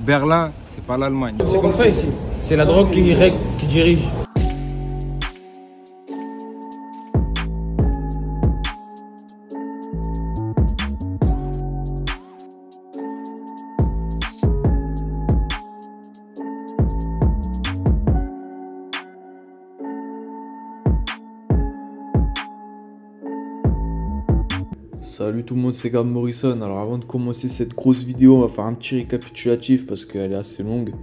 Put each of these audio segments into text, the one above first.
Berlin, c'est pas l'Allemagne. C'est comme ça ici. C'est la drogue qui dirige. Salut tout le monde, c'est Gab Morrison. Alors avant de commencer cette grosse vidéo, on va faire un petit récapitulatif parce qu'elle est assez longue.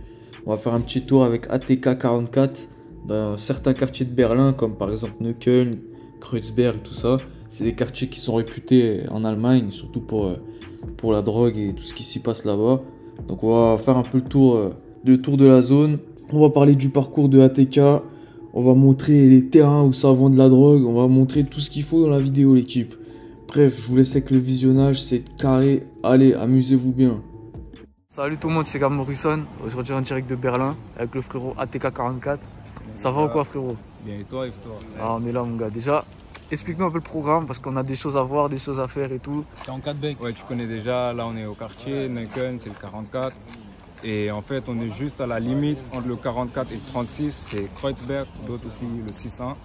On va faire un petit tour avec ATK 44 dans certains quartiers de Berlin, comme par exemple Neukölln, Kreuzberg, tout ça. C'est des quartiers qui sont réputés en Allemagne, surtout pour la drogue et tout ce qui s'y passe là-bas. Donc on va faire un peu le tour de la zone. On va parler du parcours de ATK. On va montrer les terrains où ça vend de la drogue. On va montrer tout ce qu'il faut dans la vidéo, l'équipe. Bref, je vous laisse avec le visionnage, c'est carré. Allez, amusez-vous bien. Salut tout le monde, c'est Gab Morrison. Aujourd'hui en direct de Berlin avec le frérot ATK 44. Ça va ou quoi, frérot? Bien, et toi, Ah, on est là, mon gars. Déjà, explique-nous un peu le programme parce qu'on a des choses à voir, des choses à faire et tout. T'es en 4 becs. Ouais, tu connais déjà, là on est au quartier, Neukölln, c'est le 44. Et en fait, on est juste à la limite entre le 44 et le 36, c'est Kreuzberg, d'autres aussi le 600.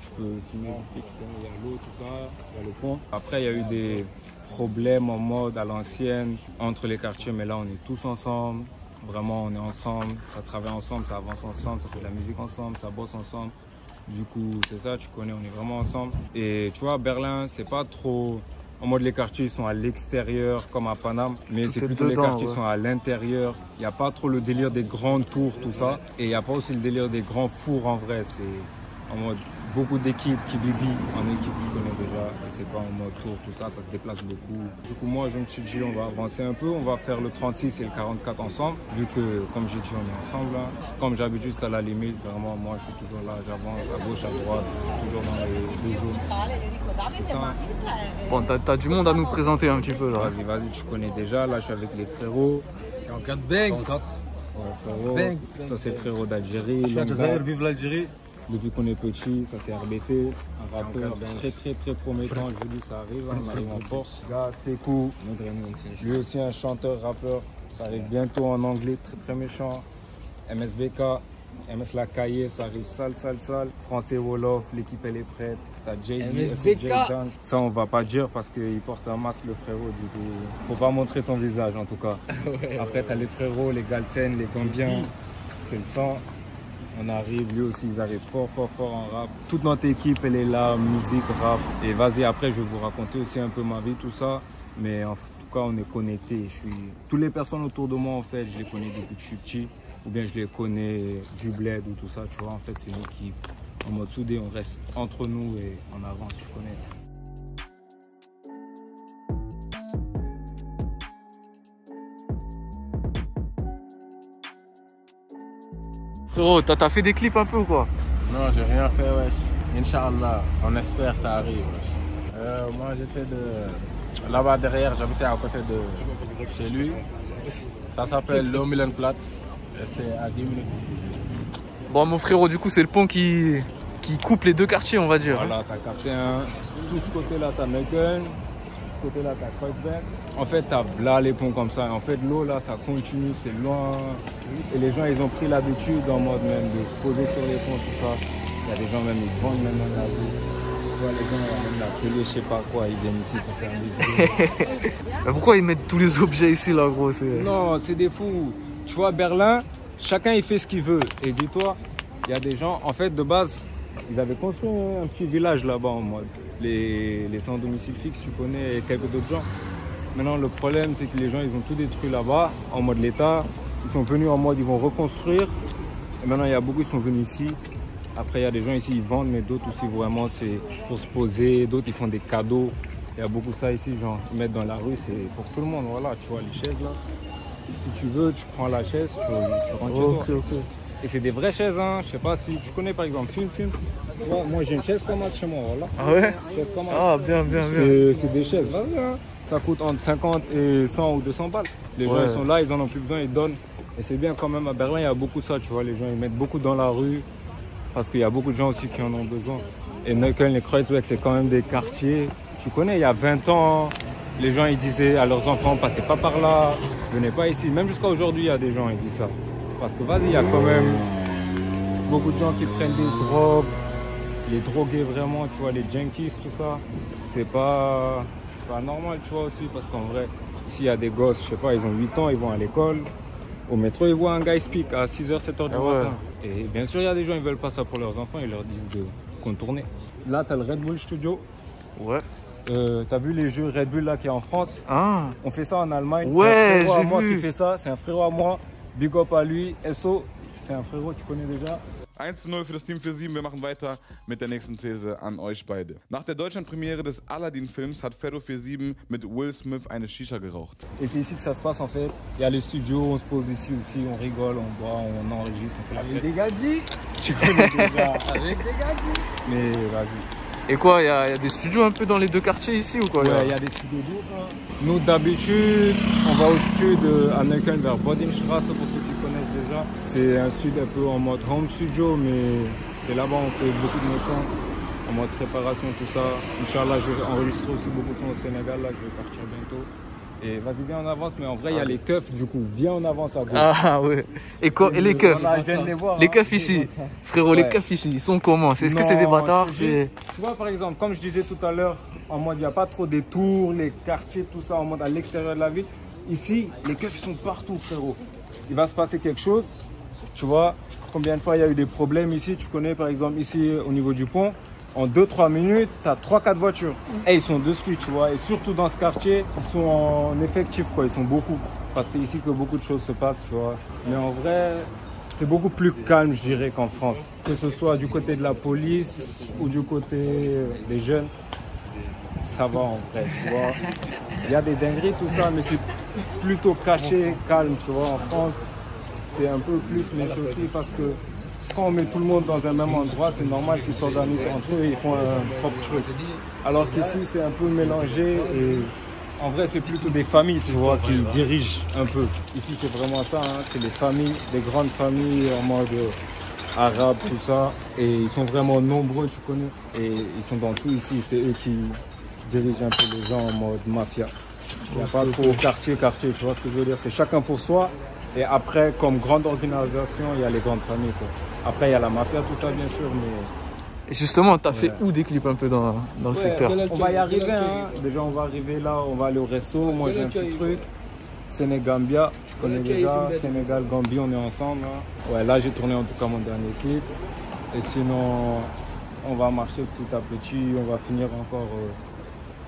Tu peux filmer, il y a l'eau, tout ça, il y a le pont. Après, il y a eu des problèmes en mode à l'ancienne entre les quartiers, mais là on est tous ensemble. Vraiment, on est ensemble, ça travaille ensemble, ça avance ensemble, ça fait de la musique ensemble, ça bosse ensemble. Du coup, c'est ça, tu connais, on est vraiment ensemble. Et tu vois, Berlin, c'est pas trop... En mode, les quartiers ils sont à l'extérieur, comme à Paname, mais c'est plutôt dedans, les quartiers sont à l'intérieur. Il n'y a pas trop le délire des grandes tours, tout ça. Et il n'y a pas aussi le délire des grands fours en vrai. C'est en mode beaucoup d'équipes qui bibillent en équipe, tu connais déjà. Et c'est pas en mode tour, tout ça, ça se déplace beaucoup. Du coup, moi, je me suis dit, on va avancer un peu. On va faire le 36 et le 44 ensemble, vu que, comme j'ai dit, on est ensemble là. Comme j'habite juste à la limite, vraiment, moi, je suis toujours là, j'avance à gauche, à droite, je suis toujours dans les deux zones. C'est ça. Bon, t'as du monde à nous présenter un petit peu là. Vas-y, tu connais déjà. Là, je suis avec les frérots. 44 becs. Ouais, frérot. Ça, c'est le frérot d'Algérie. Vive l'Algérie. Depuis qu'on est petit, ça c'est RBT, un rappeur très promettant. Je vous dis, ça arrive, on arrive en force. Là, c'est cool. Lui aussi, un chanteur, rappeur. Ça arrive bientôt en anglais, très méchant. MSBK, MS La Cahier, ça arrive sale. Français Wolof, l'équipe elle est prête. T'as JD, ça on va pas dire parce qu'il porte un masque le frérot, du coup faut pas montrer son visage en tout cas. Après t'as les frérots, les Galsen, les Gambiens, c'est le sang. On arrive, lui aussi ils arrivent fort en rap. Toute notre équipe elle est là, musique, rap. Et vas-y, après je vais vous raconter aussi un peu ma vie, tout ça. Mais en tout cas on est connectés. Toutes les personnes autour de moi en fait, je les connais depuis que je suis petit. Ou bien je les connais du bled ou tout ça, tu vois. En fait c'est une équipe en mode soudé, on reste entre nous et on avance, tu connais. Frérot, t'as fait des clips un peu ou quoi? Non, j'ai rien fait, wesh. Inch'Allah, on espère ça arrive, wesh. Moi, j'étais de là-bas derrière, j'habitais à côté de chez lui. Ça s'appelle Lomilenplatz et c'est à 10 minutes d'ici. Bon, mon frérot, du coup, c'est le pont qui coupe les deux quartiers, on va dire. Voilà, t'as capté un. Tout ce côté-là, t'as Neukölln. Ce côté-là, t'as Kreuzberg. En fait, t'as là les ponts comme ça. En fait, l'eau, là, ça continue, c'est loin. Et les gens, ils ont pris l'habitude en mode même de se poser sur les ponts, tout ça. Il y a des gens, même, ils vendent même dans la rue. Tu vois, les gens, même la télé, je sais pas quoi, ils viennent ici pour faire des vidéos. Mais pourquoi ils mettent tous les objets ici, là, gros? Non, c'est des fous. Tu vois, Berlin, chacun, il fait ce qu'il veut. Et dis-toi, il y a des gens, en fait, de base, ils avaient construit un petit village là-bas en mode. Les sans domicile fixe, tu connais, et quelques d'autres gens. Maintenant, le problème, c'est que les gens, ils ont tout détruit là-bas, en mode l'État. Ils sont venus en mode, ils vont reconstruire. Et maintenant, il y a beaucoup qui sont venus ici. Après, il y a des gens ici, ils vendent, mais d'autres aussi, vraiment, c'est pour se poser. D'autres, ils font des cadeaux. Il y a beaucoup ça ici, genre, ils mettent dans la rue, c'est pour tout le monde. Voilà, tu vois, les chaises là. Si tu veux, tu prends la chaise, tu rentres chez toi. Ok. Et c'est des vraies chaises, hein. Je sais pas si tu connais par exemple Film. Tu vois, moi j'ai une chaise comme ça chez moi, voilà. Ah ouais? Chaise comme ça. Ah, bien. C'est des chaises, vas-y, hein. Ça coûte entre 50 et 100 ou 200 balles. Les gens ils sont là, ils en ont plus besoin, ils donnent. Et c'est bien quand même, à Berlin il y a beaucoup ça, tu vois, les gens ils mettent beaucoup dans la rue. Parce qu'il y a beaucoup de gens aussi qui en ont besoin. Et Neukölln et Kreuzberg c'est quand même des quartiers. Tu connais, il y a 20 ans, les gens ils disaient à leurs enfants, passez pas par là, venez pas ici. Même jusqu'à aujourd'hui, il y a des gens qui disent ça. Parce que vas-y, il y a quand même beaucoup de gens qui prennent des drogues, les drogués vraiment, tu vois, les junkies, tout ça. C'est pas normal, tu vois, aussi, parce qu'en vrai, s'il y a des gosses, je sais pas, ils ont 8 ans, ils vont à l'école, au métro, ils voient un gars speak à 6h, 7h du matin. Et bien sûr, il y a des gens, ils veulent pas ça pour leurs enfants, ils leur disent de contourner. Là, tu as le Red Bull Studio. Ouais. T'as vu les jeux Red Bull là qui est en France? Ah. On fait ça en Allemagne. Ouais, c'est un frérot à moi vu. qui fait ça, c'est un frérot à moi. Big up à lui. SO, c'est un frérot, tu connais déjà. 1:0 für das Team 47. Wir machen weiter mit der nächsten These an euch beide. Nach der Deutschlandpremiere des Aladdin-Films hat Ferro 47 mit Will Smith eine Shisha geraucht. Et c'est ici que ça se passe en fait. Il y a les studios, on se pose ici aussi, on rigole, on boit, on enregistre, on fait la fête. Avec des gadgets. Tu connais déjà. Avec des gadgets. Mais vas-y. Et quoi, il y a des studios un peu dans les deux quartiers ici ou quoi? Ouais, il y a des studios d'autres. Nous d'habitude, on va au studio à Neukölln vers Bodimstrasse pour ceux qui connaissent déjà. C'est un studio un peu en mode home studio, mais c'est là-bas on fait beaucoup de nos sons, en mode préparation, tout ça. Inch'Allah, je vais enregistrer aussi beaucoup de sons au Sénégal, là je vais partir bientôt. Et vas-y, viens en avance, mais en vrai, il y a les keufs, du coup, viens en avance à gauche. Ah ouais. Et les keufs? Voilà, je viens de les voir. Les keufs ici, frérot, les keufs ici, ils sont comment? Est-ce que c'est des bâtards? Tu vois, par exemple, comme je disais tout à l'heure, en mode, il n'y a pas trop des tours, les quartiers, tout ça, en mode à l'extérieur de la ville. Ici, les keufs, ils sont partout, frérot. Il va se passer quelque chose, tu vois. Combien de fois il y a eu des problèmes ici? Tu connais, par exemple, ici, au niveau du pont. En 2-3 minutes, tu as 3-4 voitures. Et ils sont dessus, tu vois. Et surtout dans ce quartier, ils sont en effectif, quoi. Ils sont beaucoup. Parce que c'est ici que beaucoup de choses se passent, tu vois. Mais en vrai, c'est beaucoup plus calme, je dirais, qu'en France. Que ce soit du côté de la police ou du côté des jeunes, ça va en vrai, tu vois. Il y a des dingueries, tout ça, mais c'est plutôt caché, calme, tu vois. En France, c'est un peu plus, mais c'est aussi parce que quand on met tout le monde dans un même endroit, c'est normal qu'ils s'organisent entre eux et ils font un propre truc. Alors qu'ici, c'est un peu mélangé et en vrai, c'est plutôt des familles, tu vois, qui dirigent un peu. Ici, c'est vraiment ça, hein, c'est les familles, des grandes familles en mode arabe, tout ça. Et ils sont vraiment nombreux, tu connais. Et ils sont dans tout ici, c'est eux qui dirigent un peu les gens en mode mafia. Il n'y a pas trop quartier, tu vois ce que je veux dire. C'est chacun pour soi. Et après, comme grande organisation, il y a les grandes familles, quoi. Après, il y a la mafia, tout ça, bien sûr, mais... Et justement, t'as fait où des clips un peu dans le secteur? On va y arriver, hein. Déjà, on va arriver là, on va aller au resto. Moi, j'ai un petit truc. Sénégambia, je connais déjà. Sénégal, Gambie, on est ensemble. Hein. Ouais, là, j'ai tourné en tout cas mon dernier clip. Et sinon, on va marcher petit à petit. On va finir encore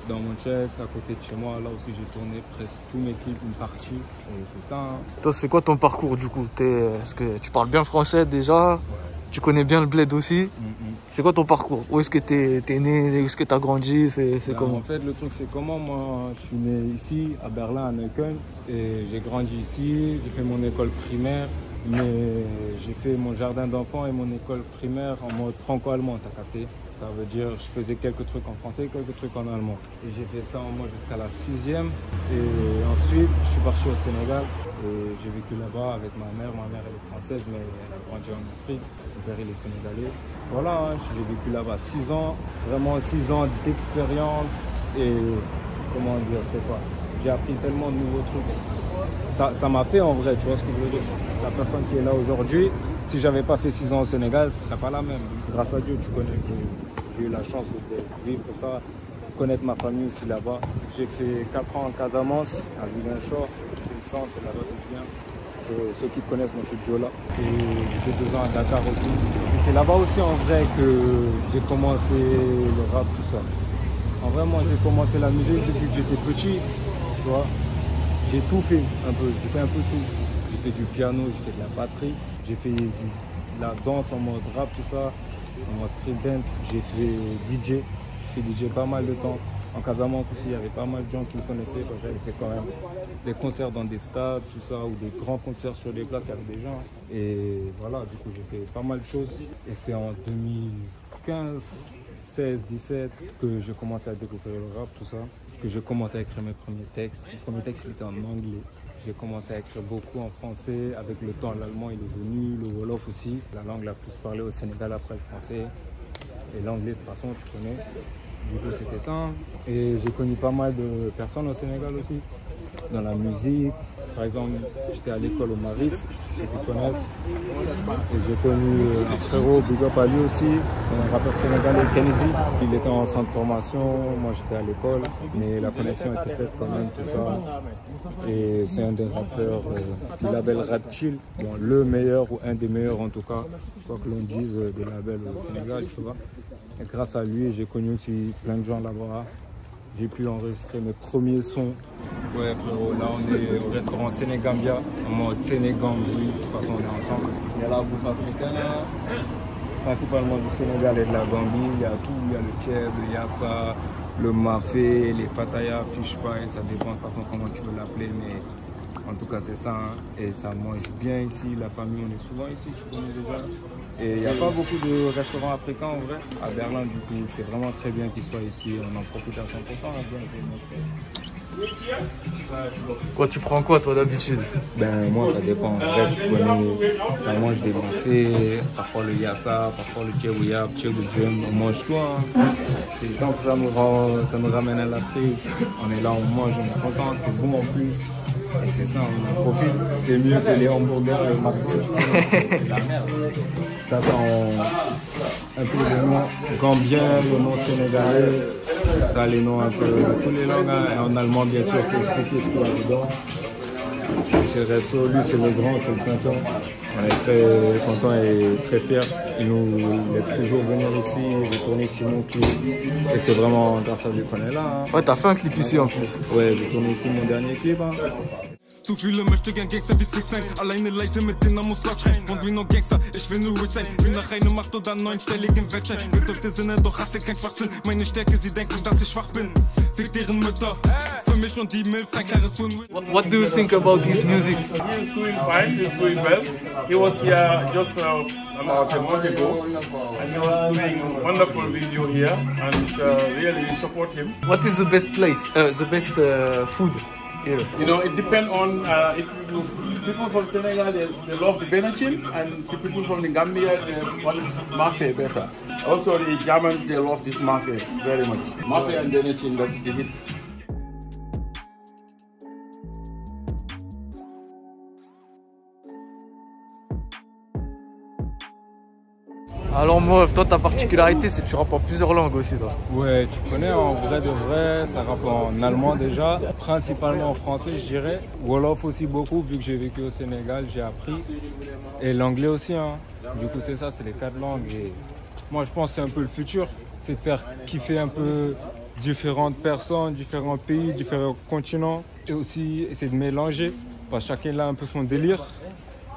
dans mon check, à côté de chez moi. Là aussi, j'ai tourné presque tous mes clips, une partie. Et c'est ça. Hein. Toi, c'est quoi ton parcours du coup? Est-ce que tu parles bien français déjà? Tu connais bien le bled aussi? C'est quoi ton parcours? Où est-ce que t'es né? Où est-ce que t'as grandi? C'est comment? En fait, le truc, c'est comment? Moi, je suis né ici, à Berlin, à Neukölln. Et j'ai grandi ici. J'ai fait mon école primaire. Mais j'ai fait mon jardin d'enfants et mon école primaire en mode franco-allemand, t'as capté? Ça veut dire je faisais quelques trucs en français, quelques trucs en allemand. Et j'ai fait ça en moi jusqu'à la 6e. Et ensuite, je suis parti au Sénégal. Et j'ai vécu là-bas avec ma mère. Ma mère, elle est française, mais elle a grandi en Afrique. Mon père, il est sénégalais. Voilà, hein, j'ai vécu là-bas 6 ans. Vraiment 6 ans d'expérience. Et comment dire, je sais pas. J'ai appris tellement de nouveaux trucs. Ça m'a fait en vrai, tu vois ce que je veux dire. La personne qui est là aujourd'hui, si j'avais pas fait 6 ans au Sénégal, ce serait pas la même. Grâce à Dieu, tu connais que j'ai eu la chance de vivre ça, connaître ma famille aussi là-bas. J'ai fait 4 ans en Casamance, à Ziguinchor, c'est une sens, c'est là-bas que je viens. Ceux qui connaissent, moi je suis Djola. Et j'ai fait 2 ans à Dakar aussi. Et c'est là-bas aussi en vrai que j'ai commencé le rap, tout ça. En vrai, moi j'ai commencé la musique depuis que j'étais petit, tu vois. J'ai tout fait un peu, j'ai fait un peu tout. J'ai fait du piano, j'ai fait de la batterie, j'ai fait de la danse en mode rap, tout ça, en mode street dance. J'ai fait DJ, j'ai fait DJ pas mal de temps. En Casamance aussi, il y avait pas mal de gens qui me connaissaient quand j'avais fait quand même des concerts dans des stades, tout ça, ou des grands concerts sur des places, il y avait des gens. Et voilà, du coup, j'ai fait pas mal de choses. Et c'est en 2015, 16, 17 que j'ai commencé à découvrir le rap, tout ça. Que j'ai commencé à écrire mes premiers textes. Mes premiers textes c'était en anglais. J'ai commencé à écrire beaucoup en français. Avec le temps, l'allemand il est venu, le wolof aussi. La langue la plus parlée au Sénégal après le français. Et l'anglais de toute façon, tu connais. Du coup, c'était ça. Et j'ai connu pas mal de personnes au Sénégal aussi, dans la musique. Par exemple, j'étais à l'école au Maris, ceux qui connaissent. Et j'ai connu un frérot, big up à lui aussi, c'est un rappeur sénégalais, Kenzie. Il était en centre de formation, moi j'étais à l'école, mais la connexion était faite quand même, tout ça. Et c'est un des rappeurs du label Rap Chill, bon, le meilleur ou un des meilleurs en tout cas, quoi que l'on dise des labels au Sénégal, tu vois. Et grâce à lui, j'ai connu aussi plein de gens là-bas. J'ai pu enregistrer mes premiers sons. Ouais frérot, là on est au restaurant Sénégambia, en mode Sénégambie, de toute façon on est ensemble. Il y a la bouffe africaine, principalement du Sénégal et de la Gambie. Il y a tout, il y a le tchèb, le yassa, le mafé, les fataya, fish pie, ça dépend de toute façon comment tu veux l'appeler, mais en tout cas c'est ça. Hein. Et ça mange bien ici, la famille on est souvent ici, tu connais déjà. Et il n'y a pas beaucoup de restaurants africains en vrai à Berlin, du coup c'est vraiment très bien qu'ils soient ici, on en profite à 100%. Quoi, tu prends quoi toi d'habitude? Ben moi ça dépend, en vrai tu connais, ça mange des mafés, parfois le yassa, parfois le tchèbouya, tchèboudjem, on mange tout. Hein. C'est tant que ça me ramène à l'Afrique, on est là, on mange, on est content, c'est bon en plus. Et c'est ça, on en profite. C'est mieux que les hamburgers et le McDo. C'est la merde. T'as un peu les noms gambiens, les noms sénégalais. T'as les noms un peu de tous les langues. Hein. Et en allemand, bien sûr, c'est expliqué ce qu'il y a dedans. C'est Resto, lui, c'est le grand, c'est le tonton. On est très content et très fiers. Il nous laisse toujours venir ici, retourner ici mon clip. Et c'est vraiment grâce à lui qu'on est là. Hein. Ouais, t'as fait un clip ici en plus. Ouais, j'ai tourné ici mon dernier clip. Hein. Zu viele möchte gern Gangster wie 6ix9ine. Alleine leise mit denen muss laut schreien. Und wie nur Gangster, ich will nur rich sein. Wie nach eine Macht oder 9-stelligen Wettschein. Gedrückte Sinne, doch hat sie kein Schwachsinn. Meine Stärke, sie denken, dass ich schwach bin. Fick deren Mütter. Für mich und die Milfs ein klares Win. What do you think about his music? He is doing fine, he is doing well. He was here just about a month ago. And he was doing a wonderful video here. And really, we support him. What is the best place, the best food? Here. You know, it depends on if you, people from Senegal they love the Benachin, and the people from the Gambia they want Mafé better. Also the Germans they love this Mafé very much. Mafé and Benachin, that's the hit. Alors moi, toi ta particularité c'est que tu rappes en plusieurs langues aussi toi. Ouais, tu connais en vrai de vrai, ça rappe en allemand déjà, principalement en français je dirais. Wolof aussi beaucoup, vu que j'ai vécu au Sénégal, j'ai appris. Et l'anglais aussi, hein. Du coup c'est ça, c'est les 4 langues. Et moi je pense que c'est un peu le futur, c'est de faire kiffer un peu différentes personnes, différents pays, différents continents. Et aussi essayer de mélanger, parce que chacun a un peu son délire.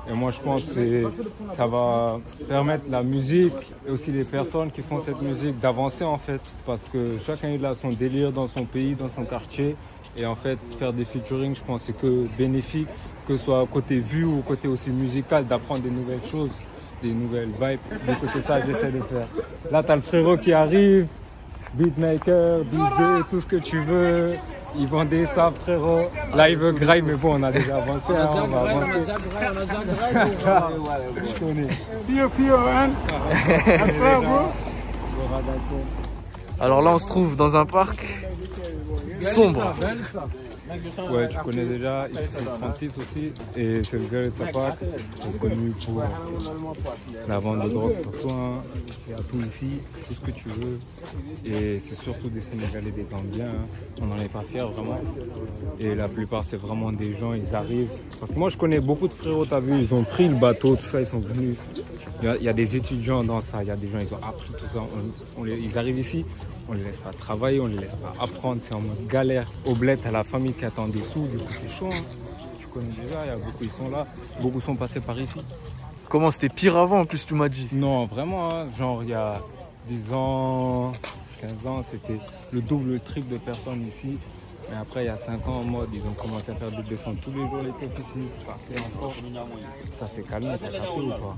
Et moi je pense que ça va permettre la musique et aussi les personnes qui font cette musique d'avancer en fait. Parce que chacun il a son délire dans son pays, dans son quartier. Et en fait faire des featuring je pense c'est que bénéfique, que ce soit côté vue ou côté aussi musical, d'apprendre des nouvelles choses, des nouvelles vibes. Du coup c'est ça que j'essaie de faire. Là t'as le frérot qui arrive, beatmaker, DJ, tout ce que tu veux. Ils vendaient ça, frérot. Là, il veut graille, mais bon, on a déjà avancé. On va avancer. Je connais. Alors là, on se trouve dans un parc sombre. Ouais, tu connais déjà, ici c'est le 36 aussi, et c'est le gars de sa part, ils sont connus pour la vente de drogue surtout, hein. Il y a tout ici, tout ce que tu veux, et c'est surtout des Sénégalais, des Gambiens, hein. On n'en est pas fiers vraiment, et la plupart c'est vraiment des gens, ils arrivent, parce que moi je connais beaucoup de frérots, t'as vu, ils ont pris le bateau, tout ça, ils sont venus, il y a des étudiants dans ça, il y a des gens, ils ont appris tout ça, ils arrivent ici. On ne les laisse pas travailler, on ne les laisse pas apprendre, c'est en mode galère. Au bled, t'as la famille qui attend des sous, du coup c'est chaud. Hein. Tu connais déjà, il y a beaucoup, ils sont là, beaucoup sont passés par ici. Comment c'était pire avant en plus tu m'as dit? Non, vraiment, hein, genre il y a 10 ans, 15 ans, c'était le double, le triple de personnes ici. Mais après, il y a 5 ans en mode, ils ont commencé à faire des descentes tous les jours, les têtes ici, passer encore. Ça s'est calmé, ça s'est ou pas.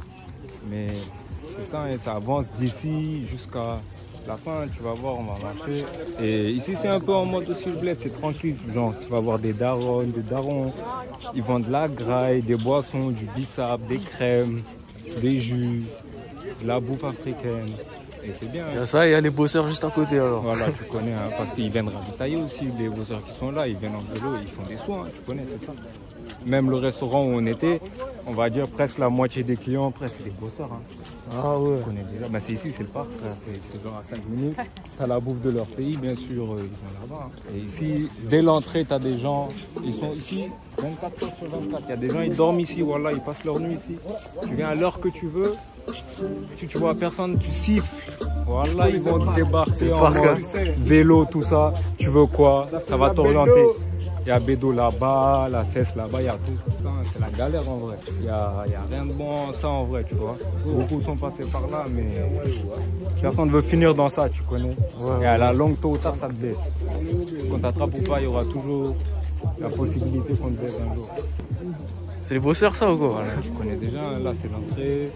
Mais c'est ça, et ça avance d'ici jusqu'à la fin, tu vas voir, on va marcher. Et ici, c'est un peu en mode aussi le bled, c'est tranquille. Genre, tu vas voir des darons, des darons. Ils vendent de la graille, des boissons, du bissap, des crèmes, des jus, de la bouffe africaine. Et c'est bien. Il y a ça, il y a les bosseurs juste à côté alors. Voilà, tu connais, hein, parce qu'ils viennent ravitailler aussi, les bosseurs qui sont là, ils viennent en vélo, ils font des soins, tu connais, c'est ça. Même le restaurant où on était, on va dire presque la moitié des clients, presque des bosseurs. Hein. Ah ouais. Tu connais déjà. Bah, c'est ici, c'est le parc, c'est genre à 5 minutes. Tu as la bouffe de leur pays, bien sûr, ils sont là-bas. Hein. Et ici, dès l'entrée, tu as des gens, ils sont ici 24 heures sur 24. Il y a des gens, ils dorment ici, voilà, ils passent leur nuit ici. Tu viens à l'heure que tu veux. Si tu vois personne, tu siffles. Voilà, ils vont débarquer en mode vélo, tout ça. Tu veux quoi? Ça va t'orienter. Il y a Bédo là-bas, la cesse là-bas, il y a tout ça. C'est la galère en vrai. Il n'y a rien de bon ça en vrai, tu vois. Beaucoup sont passés par là, mais personne ne veut finir dans ça, tu connais. Et à la longue, tôt ou tard, ça te baisse. Quand t'attrapes ou pas, il y aura toujours la possibilité qu'on te baisse un jour. C'est les bosseurs ça ou quoi? Voilà, tu connais déjà, là c'est l'entrée.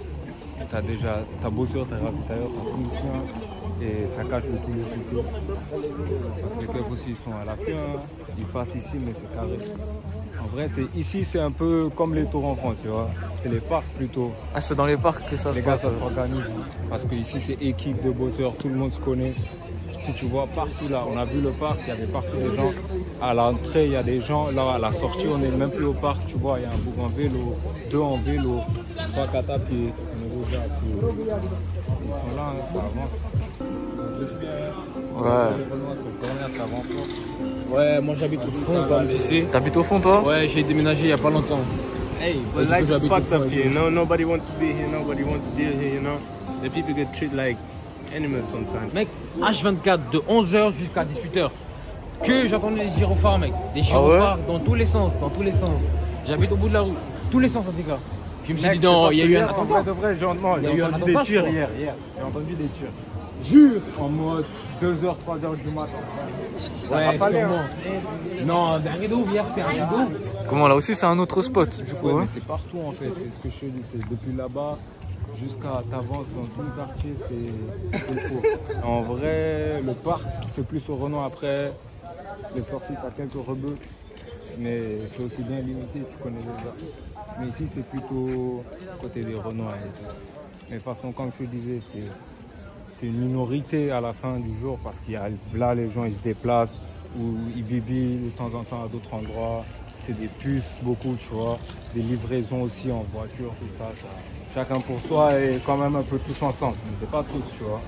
T'as déjà ta bosseur, ta ravitailleur, ta commission. Et ça cache de tous les côtés. Parce que les keufs aussi ils sont à la fin, ils passent ici mais c'est carré. En vrai, ici c'est un peu comme les tours en France, tu vois. C'est les parcs plutôt. Ah, c'est dans les parcs que ça se passe. Les gars, ça s'organise. Parce que ici c'est équipe de bosseurs, tout le monde se connaît. Si tu vois partout là, on a vu le parc, il y avait partout des gens. À l'entrée, il y a des gens. Là, à la sortie, on n'est même plus au parc, tu vois. Il y a un bouc en vélo, 2 en vélo, 3, 4 à pied. Ils sont là, ça avance. Ouais. Ouais, moi j'habite au fond, comme tu sais. T'habites au fond toi? Ouais, j'ai déménagé il n'y a pas longtemps. Hey, but life is fucked up here. No, nobody wants to be here. Nobody wants to deal here. You know, the people get treated like animals sometimes. Mec, H24 de 11h jusqu'à 18h. Que j'entendais des gyrophares, mec. Des gyrophares dans tous les sens, dans tous les sens. J'habite au bout de la rue, tous les sens en tout cas. Je me suis dit, non, il y a eu un attentat. De vrai, j'ai entendu des tirs hier. J'ai entendu des tirs. Jure. En mode 2h, 3h du matin. Ouais, sûrement. Non, dernier de ouf, hier c'était un truc de ouf. Comment là aussi c'est un autre spot du coup Ouais, c'est partout en fait, c'est ce que je te dis, c'est depuis là-bas jusqu'à t'avances dans tout le quartier, c'est le faux. En vrai, le parc, c'est plus au Renan après, les sorties, t'as quelques rebeux, mais c'est aussi bien limité, tu connais déjà. Mais ici c'est plutôt côté des Renans et tout. Mais de toute façon, comme je te disais, c'est une minorité à la fin du jour parce qu'il y a là les gens ils se déplacent ou ils bibillent de temps en temps à d'autres endroits. C'est des puces beaucoup, tu vois, des livraisons aussi en voiture, tout ça. Chacun pour soi et quand même un peu tous ensemble, mais c'est pas tous, tu vois.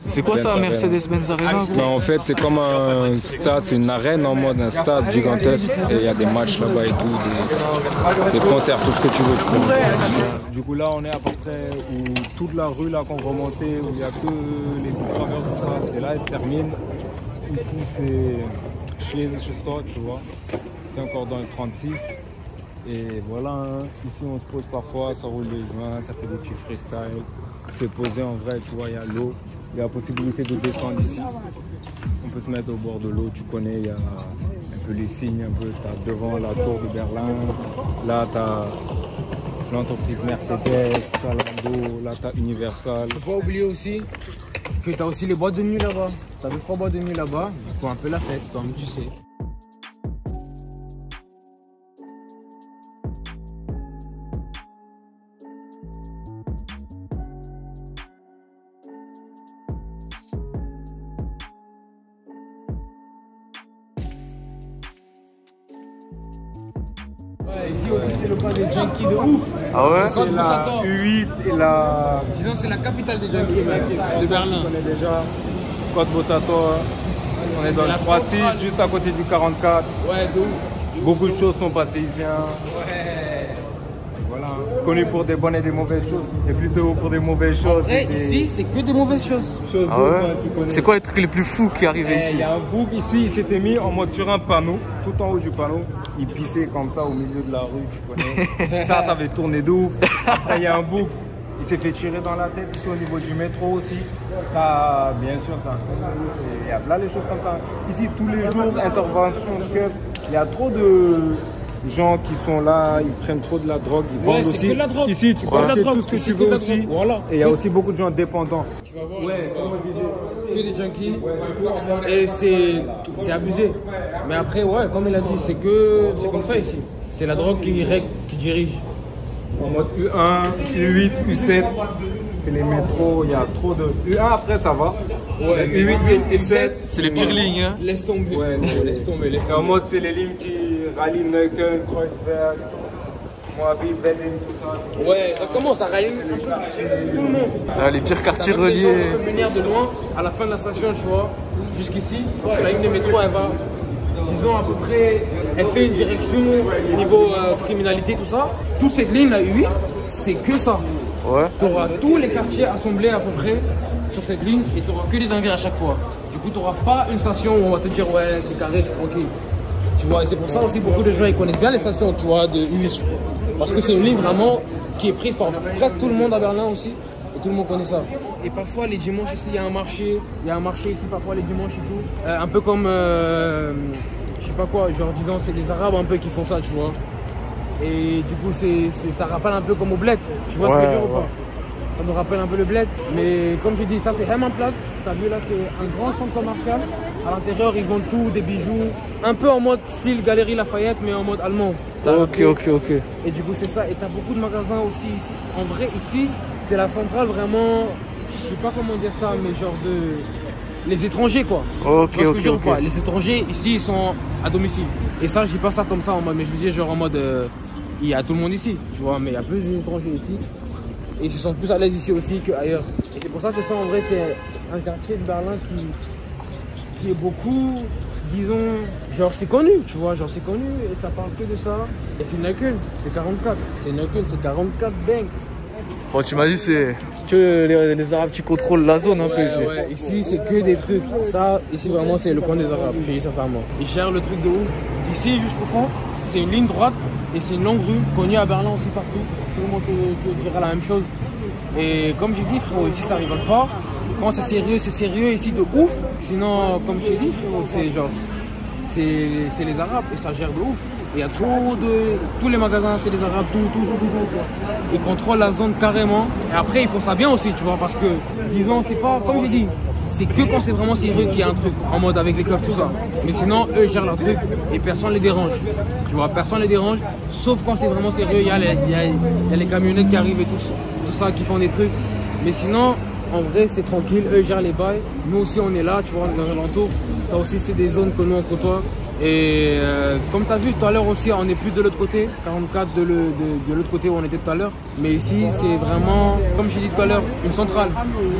C'est quoi ça, Mercedes-Benz Arena? Bah, en fait, c'est comme un stade, c'est une arène en mode un stade gigantesque. Et il y a des matchs là-bas et tout, des concerts, tout ce que tu veux, tu peux. Du coup, là, on est à peu près où toute la rue là qu'on remontait, où il n'y a que les deux travers, tout ça. Et là, elle se termine. Ici, c'est chez toi, tu vois. C'est encore dans le 36. Et voilà, hein. Ici, on se pose parfois, ça roule les joints, ça fait des petits freestyle. C'est posé en vrai, tu vois, il y a l'eau. Il y a la possibilité de descendre ici. On peut se mettre au bord de l'eau, tu connais, il y a un peu les signes, un peu, t'as devant la tour de Berlin, là tu as l'entreprise Mercedes, Zalando, là tu as Universal. Faut pas oublier aussi que tu as aussi les boîtes de nuit là-bas. Tu as 2-3 boîtes de nuit là-bas, il faut un peu la fête, comme tu sais. Ici aussi c'est le cas des junkies de ouf. Ah ouais? C'est la U8 et la... Disons c'est la capitale des junkies de Berlin. On connaît déjà Côte Bossator, on est dans le 3-6, juste à côté du 44. Ouais, de ouf. Beaucoup de choses sont passées ici. Hein. Ouais. Voilà, connu pour des bonnes et des mauvaises choses, et plutôt pour des mauvaises choses. Et ici c'est que des mauvaises choses. Ah ouais? C'est quoi les trucs les plus fous qui arrivaient ici? Il y a un bouc ici, il s'était mis en mode sur un panneau, tout en haut du panneau. Il pissait comme ça au milieu de la rue, tu connais. Ça avait tourné de ouf. Après, il y a un bouc, il s'est fait tirer dans la tête ici au niveau du métro aussi. Ça, bien sûr, ça. Il y a là les choses comme ça. Ici, tous les jours, intervention de keuf. Il y a trop de gens qui sont là, ils prennent trop de la drogue, ils vendent aussi. Que la drogue. Ici, tu peux acheter tout ce que tu veux aussi. Voilà. Et il y a aussi beaucoup de gens dépendants. Tu vas voir, que des junkies. Et c'est abusé. Mais après, ouais, comme il a dit, c'est comme ça ici. C'est la drogue qui dirigent. En mode U1, U8, U7, c'est les métros, il y a trop de... U1 après ça va. Ouais, U8, U7, C'est les pires lignes. Hein. Laisse tomber. Ouais, laisse tomber. En mode c'est les lignes qui rallient Neukölln, Kreuzberg, Moabit, Wedding, tout ça. Ouais, ça commence à rallier tout le monde. Ah, les pires quartiers Ça veut dire, reliés. on peut venir de loin, à la fin de la station, tu vois, jusqu'ici. Parce que la ligne de métro, elle va, disons à peu près, elle fait une direction niveau criminalité, tout ça. Toute cette ligne, la U8, c'est que ça. Ouais. Tu auras tous les quartiers assemblés à peu près sur cette ligne et tu n'auras que des dingueries à chaque fois. Du coup, tu n'auras pas une station où on va te dire ouais, c'est carré, c'est tranquille. Tu vois, et c'est pour ça aussi beaucoup de gens ils connaissent bien les stations, tu vois, de U8. Parce que c'est une ligne vraiment qui est prise par presque tout le monde à Berlin aussi. Et tout le monde connaît ça. Et parfois les dimanches ici, il y a un marché. Il y a un marché ici parfois les dimanches et tout. Un peu comme, je sais pas quoi, genre disons c'est les Arabes un peu qui font ça, tu vois. Et du coup ça rappelle un peu comme au bled. Tu vois ce que je veux dire ou pas? Ça nous rappelle un peu le bled. Mais comme je dis, ça c'est Hermannplatz. T'as vu là, c'est un grand centre commercial. À l'intérieur, ils vendent tout, des bijoux. Un peu en mode style Galerie Lafayette, mais en mode allemand. Ok. Et du coup, c'est ça. Et t'as beaucoup de magasins aussi ici. En vrai, ici, c'est la centrale vraiment. Je sais pas comment dire ça, mais genre de. Les étrangers, quoi. Ok. Tu vois ce que je veux dire ou pas? Les étrangers, ici, ils sont à domicile. Et ça, je dis pas ça comme ça en mode. Mais je veux dire, genre en mode. Il y a tout le monde ici, tu vois, mais il y a plus d'étrangers ici. Et ils se sentent plus à l'aise ici aussi qu'ailleurs. Et c'est pour ça que ça, en vrai, c'est un quartier de Berlin qui est beaucoup, disons, genre c'est connu, tu vois, genre c'est connu et ça parle que de ça. Et c'est Neukölln, c'est 44. C'est Neukölln, c'est 44 banks. Bon, tu m'as dit c'est que les Arabes qui contrôlent la zone un peu ici. Ouais, ici c'est que des trucs. Ça, ici vraiment c'est le coin des Arabes, je dis sincèrement. Ils gèrent le truc de ouf. Ici jusqu'au fond, c'est une ligne droite et c'est une longue rue connue à Berlin aussi partout. Tout le monde te dira la même chose. Et comme j'ai dit, frérot, ici ça rigole pas. Quand c'est sérieux ici de ouf. Sinon, comme je t'ai dit, frérot, c'est genre, c'est les Arabes et ça gère de ouf. Il y a tous les magasins, c'est les Arabes, tout. Ils contrôlent la zone carrément. Et après, ils font ça bien aussi, tu vois, parce que, disons, c'est pas, comme j'ai dit, c'est que quand c'est vraiment sérieux qu'il y a un truc, en mode avec les keufs, tout ça. Mais sinon, eux gèrent leur truc et personne ne les dérange. Tu vois, personne ne les dérange, sauf quand c'est vraiment sérieux, il y a les camionnettes qui arrivent et tout ça, qui font des trucs. Mais sinon, en vrai, c'est tranquille, eux gèrent les bails. Nous aussi, on est là, tu vois, dans l'alentour. Ça aussi, c'est des zones que nous, on côtoie. Et comme tu as vu tout à l'heure aussi, on est plus de l'autre côté, 44 de l'autre côté où on était tout à l'heure. Mais ici, c'est vraiment, comme je l'ai dit tout à l'heure, une centrale.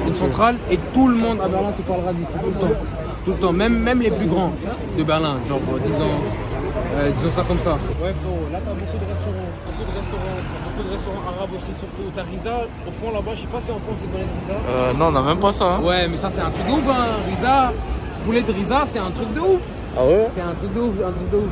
Une centrale et tout le monde à Berlin te parlera d'ici tout le temps. Tout le temps, même les plus grands de Berlin, genre disons ça comme ça. Ouais frérot, là tu as beaucoup de restaurants arabes aussi surtout. T'as Riza au fond là-bas, je sais pas si en France ils connaissent Riza. Non, on n'a même pas ça. Hein. Ouais, mais ça c'est un truc de ouf, hein. Riza, poulet de Riza, c'est un truc de ouf. Ah ouais? C'est un truc de ouf,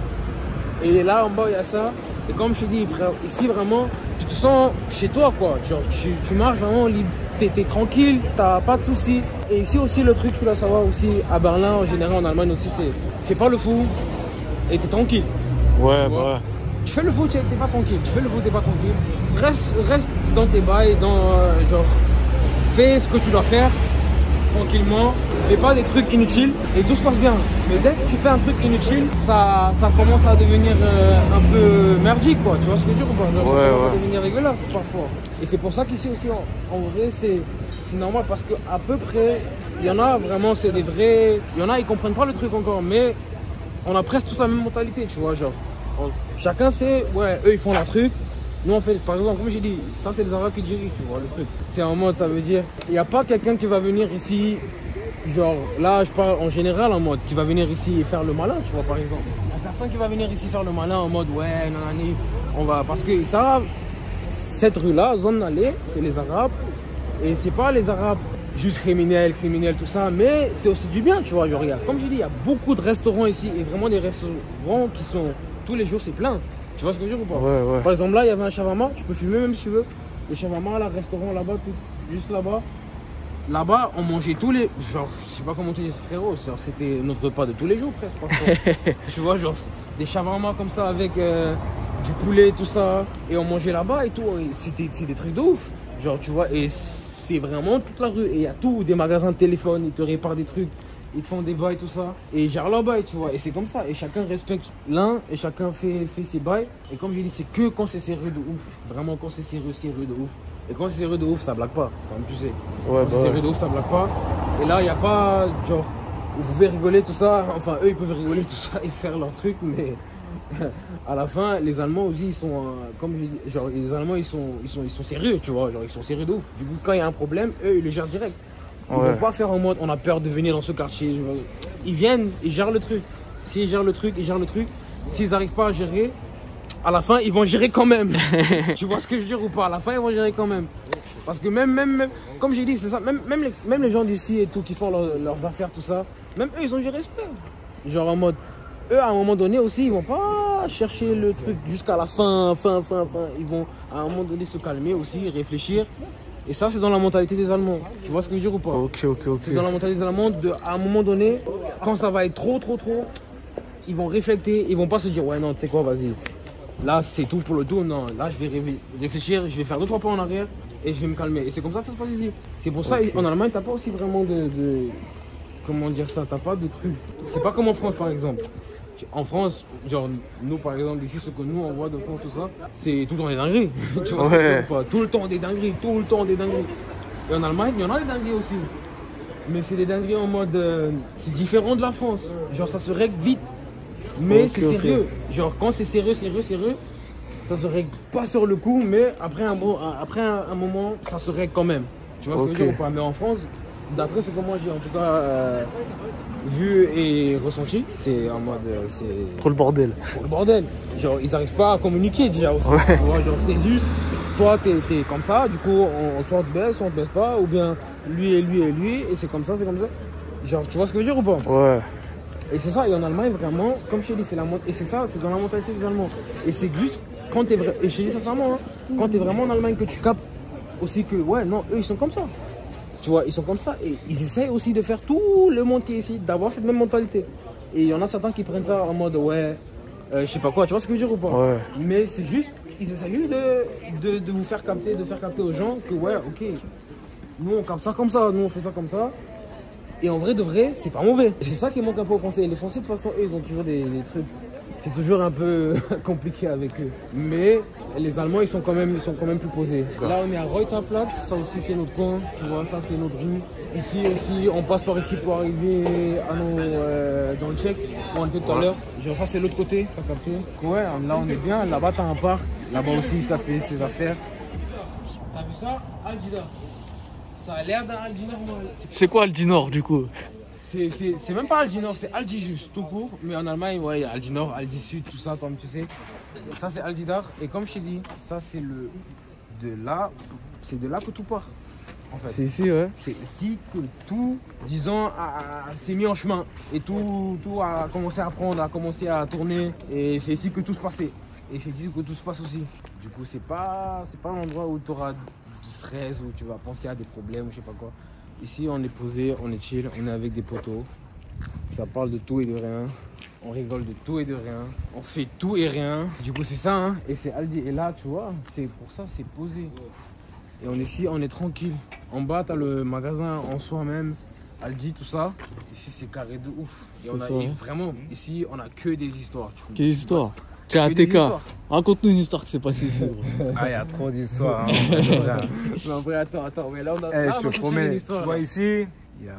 Et là en bas il y a ça. Et comme je te dis frère, ici vraiment, tu te sens chez toi quoi. Genre tu marches vraiment libre, t'es tranquille, t'as pas de soucis. Et ici aussi le truc, tu dois savoir aussi, à Berlin en général, en Allemagne aussi, c'est fais pas le fou et t'es tranquille. Ouais, bah. Tu fais le fou, t'es pas tranquille. Tu fais le fou, t'es pas tranquille. Reste dans tes bails, genre fais ce que tu dois faire. Tranquillement, fais pas des trucs inutiles et tout se passe bien. Mais dès que tu fais un truc inutile, ça commence à devenir un peu merdique quoi, tu vois ce que je veux dire ou pas? Genre, ça commence à devenir dégueulasse parfois. Et c'est pour ça qu'ici aussi, en vrai, c'est normal parce qu'à peu près, il y en a vraiment, c'est des vrais. Il y en a, ils comprennent pas le truc encore, mais on a presque toute la même mentalité, tu vois, genre. Chacun sait, ouais, eux ils font leur truc. Nous on fait, par exemple, comme j'ai dit, ça c'est les Arabes qui dirigent, tu vois, le truc. C'est en mode, ça veut dire, il n'y a pas quelqu'un qui va venir ici, genre, là je parle en général en mode, qui va venir ici et faire le malin, tu vois, par exemple. Il n'y a personne qui va venir ici faire le malin en mode, ouais, nanani, on va, parce que ça, cette rue-là, zone allée, c'est les Arabes, et c'est pas les Arabes juste criminels, tout ça, mais c'est aussi du bien, tu vois, genre, comme je dis, il y a beaucoup de restaurants ici, et vraiment des restaurants qui sont, tous les jours c'est plein. Tu vois ce que je veux dire ou pas? Ouais. Par exemple, là, il y avait un shawarma, tu peux filmer même si tu veux. Le shawarma, là, restaurant là-bas, juste là-bas. Là-bas, on mangeait tous les. Genre, je sais pas comment te dire, frérot, c'était notre repas de tous les jours presque. Tu vois, genre, des shawarma comme ça avec du poulet, tout ça. Et on mangeait là-bas et tout. C'est des trucs de ouf. Genre, tu vois, et c'est vraiment toute la rue. Et il y a tout, des magasins de téléphone, ils te réparent des trucs. ils te font des bails, tout ça. Et ils gèrent leur bail, tu vois. Et c'est comme ça. Et chacun respecte l'un et chacun fait ses bails. Et comme j'ai dit, c'est que quand c'est sérieux de ouf. Vraiment, quand c'est sérieux de ouf. Et quand c'est sérieux de ouf, ça blague pas, comme tu sais. Ouais, quand c'est sérieux de ouf, ça blague pas. Et là, il n'y a pas, genre, vous pouvez rigoler, tout ça. Enfin, eux, ils peuvent rigoler, tout ça, et faire leur truc, mais à la fin, les Allemands aussi, ils sont, comme je dis, genre, les Allemands, ils sont sérieux, tu vois. Genre, ils sont sérieux de ouf. Du coup, quand il y a un problème, eux, ils le gèrent direct. Ils vont pas faire en mode, on a peur de venir dans ce quartier. Ils viennent, ils gèrent le truc. S'ils gèrent le truc, ils gèrent le truc. S'ils n'arrivent pas à gérer, à la fin, ils vont gérer quand même. Tu vois ce que je veux dire ou pas? À la fin, ils vont gérer quand même. Parce que même comme j'ai dit, c'est ça, même les gens d'ici et tout qui font leurs affaires, tout ça, même eux, ils ont du respect. Genre en mode, eux, à un moment donné aussi, ils vont pas chercher le truc jusqu'à la fin. Ils vont à un moment donné se calmer aussi, réfléchir. Et ça, c'est dans la mentalité des Allemands. Tu vois ce que je veux dire ou pas? Ok. C'est dans la mentalité des Allemands, à un moment donné, quand ça va être trop, ils vont réfléchir, ils vont pas se dire, ouais, non, tu sais quoi, vas-y. Là, c'est tout pour le tout. Non, là, je vais réfléchir, je vais faire 2-3 pas en arrière et je vais me calmer. Et c'est comme ça que ça se passe ici. C'est pour ça, en Allemagne, t'as pas aussi vraiment de... Comment dire ça? T'as pas de trucs. C'est pas comme en France, par exemple. En France, genre, nous, par exemple, ici, ce que nous, on voit de France, tout ça, c'est tout le temps des dingueries. Tu vois ce que je veux dire ou pas? Tout le temps des dingueries, tout le temps des dingueries. Et en Allemagne, il y en a des dingueries aussi. Mais c'est des dingueries en mode... c'est différent de la France. Genre, ça se règle vite. Mais c'est sérieux. Genre, quand c'est sérieux, ça se règle pas sur le coup, mais après un moment, ça se règle quand même. Tu vois ce que je veux dire ou pas? Mais en France, d'après ce que moi j'ai en tout cas vu et ressenti, c'est en mode... c'est trop le bordel. Trop le bordel. Genre, ils n'arrivent pas à communiquer déjà aussi. Tu vois, genre, c'est juste, toi, t'es comme ça, du coup, soit on te baisse pas, ou bien lui et et c'est comme ça. Genre, tu vois ce que je veux dire ou pas? Ouais. Et c'est ça, et en Allemagne, vraiment, comme je t'ai dit, c'est ça, c'est dans la mentalité des Allemands. Et c'est juste, quand t'es vrai, et je te dis sincèrement, quand t'es vraiment en Allemagne, que tu captes aussi que, ouais, non, eux, ils sont comme ça. Tu vois, ils sont comme ça, et ils essayent aussi de faire tout le monde qui est ici, d'avoir cette même mentalité. Et il y en a certains qui prennent ça en mode, ouais, je sais pas quoi, tu vois ce que je veux dire ou pas? Ouais. Mais c'est juste, ils essayent juste de vous faire capter, de faire capter aux gens que, ouais, ok, nous, on capte ça comme ça, nous, on fait ça comme ça. Et en vrai de vrai, c'est pas mauvais. C'est ça qui manque un peu aux Français. Et les Français, de toute façon, eux, ils ont toujours des trucs. C'est toujours un peu compliqué avec eux. Mais les Allemands, ils sont quand même plus posés. Là, on est à Reuterplatz. Ça aussi, c'est notre coin. Tu vois, ça, c'est notre rue. Ici aussi, on passe par ici pour arriver dans le Tchèque, où on était tout à l'heure. Genre, ça, c'est l'autre côté. T'as capté? Ouais, là, on est bien. Là-bas, t'as un parc. Là-bas aussi, ça fait ses affaires. T'as vu ça? Algida. Ça a l'air d'un Aldi normal. C'est quoi Aldi Nord du coup? C'est même pas Aldi Nord, c'est Aldi juste, tout court. Mais en Allemagne, ouais, il y a Aldi Nord, Aldi Sud, tout ça, comme tu sais. Ça, c'est Aldi Dach. Et comme je t'ai dit, ça, c'est de là que tout part. En fait. C'est ici, ouais. C'est ici que tout, disons, s'est mis en chemin. Et tout a commencé à prendre, a commencé à tourner. Et c'est ici que tout se passait. Et c'est ici que tout se passe aussi. Du coup, c'est pas un endroit où tu auras du stress, où tu vas penser à des problèmes, ou je sais pas quoi. Ici, on est posé, on est chill, on est avec des potos. Ça parle de tout et de rien. On rigole de tout et de rien. On fait tout et rien. Du coup, c'est ça, hein. Et c'est Aldi. Et là, tu vois, c'est pour ça, c'est posé. Et on est ici, on est tranquille. En bas, t'as le magasin en soi-même. Aldi, tout ça. Ici, c'est carré de ouf. Et on a vraiment, ici, on a que des histoires. Quelle histoire? Tiens, ATK, raconte-nous une histoire qui s'est passée ici. Ah, il y a trop d'histoires. Hein. Mais en vrai, attends. Mais là, on a. Je te promets, tu vois ici, il y a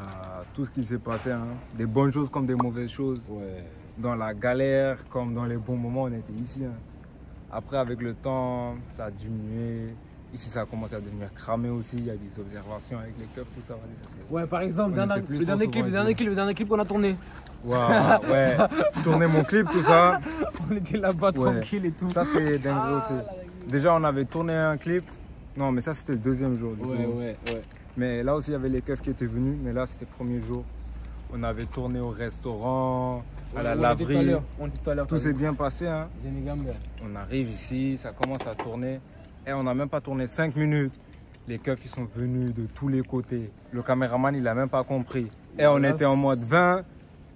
tout ce qui s'est passé. Hein. Des bonnes choses comme des mauvaises choses. Ouais. Dans la galère comme dans les bons moments, on était ici. Hein. Après, avec le temps, ça a diminué. Ici, ça a commencé à devenir cramé aussi. Il y a des observations avec les keufs, tout ça. Ouais, par exemple, le dernier clip qu'on a tourné. Wow, ouais, je tournais mon clip, tout ça. On était là-bas tranquille et tout. Ça, c'était dingue aussi. Déjà, on avait tourné un clip. Non, mais ça, c'était le deuxième jour. Ouais. Mais là aussi, il y avait les keufs qui étaient venus. Mais là, c'était le premier jour. On avait tourné au restaurant, à la laverie. Tout s'est bien passé. Hein. On arrive ici, ça commence à tourner. Et on n'a même pas tourné 5 minutes. Les keufs, ils sont venus de tous les côtés. Le caméraman, il n'a même pas compris. Et on était en mode 20.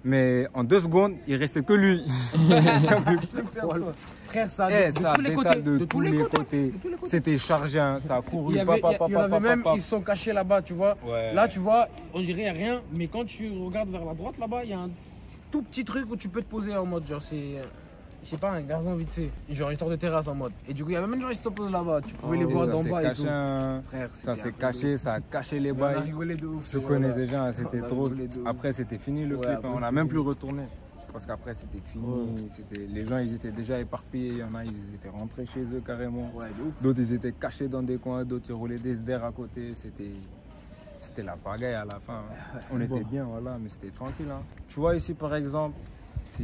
Mais en 2 secondes, il restait que lui. Il n'y avait plus personne. Frère, ça, Ça de tous les côtés. de tous les côtés. C'était chargé, hein, ça a couru. Il y en avait même, ils sont cachés là-bas, tu vois. Ouais. Là, tu vois, on dirait rien, mais quand tu regardes vers la droite là-bas, il y a un tout petit truc où tu peux te poser en mode, genre, c'est. Je sais pas, un garçon vite fait, genre une sorte de terrasse en mode. Et du coup, il y avait même des gens qui se posent là-bas, tu pouvais les voir d'en bas et tout. Frère, ça s'est caché, ça a caché les bails. On a rigolé de ouf. Je connais déjà, c'était trop. Après, c'était fini le clip, on n'a même plus retourné. Parce qu'après, c'était fini. Les gens, ils étaient déjà éparpillés. Il y en a, ils étaient rentrés chez eux carrément. D'autres, ils étaient cachés dans des coins. D'autres, ils roulaient des SDR à côté. C'était la pagaille à la fin. On était bien, voilà, mais c'était tranquille. Hein. Tu vois, ici, par exemple,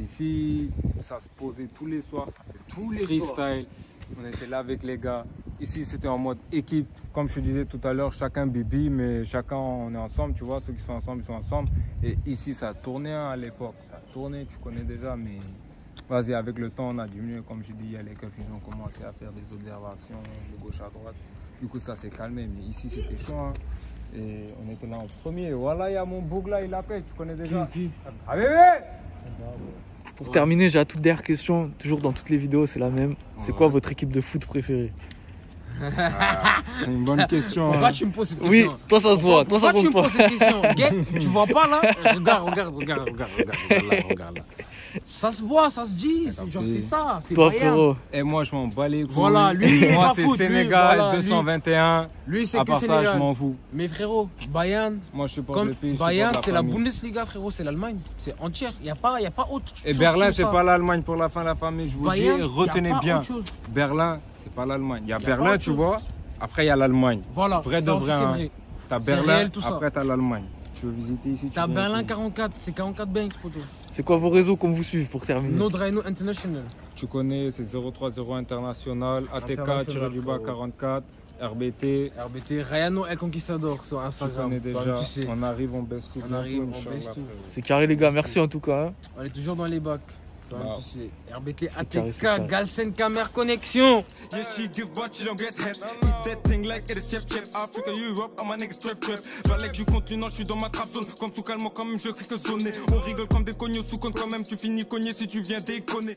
ici, ça se posait tous les soirs. Ça fait tous les freestyle. On était là avec les gars. Ici, c'était en mode équipe. Comme je te disais tout à l'heure, chacun bibi, mais chacun, on est ensemble, tu vois. Ceux qui sont ensemble, ils sont ensemble. Et ici, ça tournait hein, à l'époque. Ça tournait, tu connais déjà, mais vas-y, avec le temps, on a diminué. Comme je dis, il y a les keufs, ils ont commencé à faire des observations de gauche à droite. Du coup, ça s'est calmé. Mais ici, c'était chaud. Hein. Et on était là en premier. Voilà, il y a mon boug là, il appelle, tu connais déjà. Ah, bébé! Pour terminer, j'ai la toute dernière question, toujours dans toutes les vidéos, c'est la même. C'est quoi votre équipe de foot préférée? C'est une bonne question. Pourquoi tu me poses cette question? Oui, toi ça se voit. Pourquoi tu me poses cette question? Tu vois pas là? Regarde là. Ça se voit, ça se dit. C'est ça. C'est toi, Bayern. frérot. Et moi, je m'en bats les couilles. Voilà, lui, moi, c'est foot, Sénégal, voilà, 221. Lui, c'est à que part Sénégal. ça, je m'en fous. Mais frérot, Bayern, moi, je supporte comme le pays. Bayern, c'est la Bundesliga, frérot, c'est l'Allemagne. C'est entière. Il n'y a pas autre chose. Et Berlin, c'est pas l'Allemagne pour la fin de la famille. Je vous Bayern, dis, retenez bien. Berlin, c'est pas l'Allemagne. Il y a Berlin, tu vois. Après, il y a l'Allemagne. Voilà. Vrai de vrai. Hein. T'as Berlin, réel, après, t'as l'Allemagne. Tu veux visiter ici, t'as Berlin 44, c'est 44 banks, poto. C'est quoi vos réseaux qu'on vous suive pour terminer? Nodraino International. Tu connais, c'est 030 International, ATK-44, RBT. Rayano El Conquistador sur Instagram. Tu connais déjà, on arrive, on baisse tout. On arrive, on baisse tout. C'est carré les gars, merci en tout cas. Hein. On est toujours dans les bacs. RBT, ATK, Galsen, Camer, Connexion. Yes, she give but she don't get head. Eat that thing like it is chip. Africa, Europe, I'm a nigga trap. Dans l'air du continent, je suis dans ma trap zone. Comme sous calme, quand même, je fais que zoner. On rigole comme des cogneux sous compte quand même. Tu finis cogné si tu viens déconner.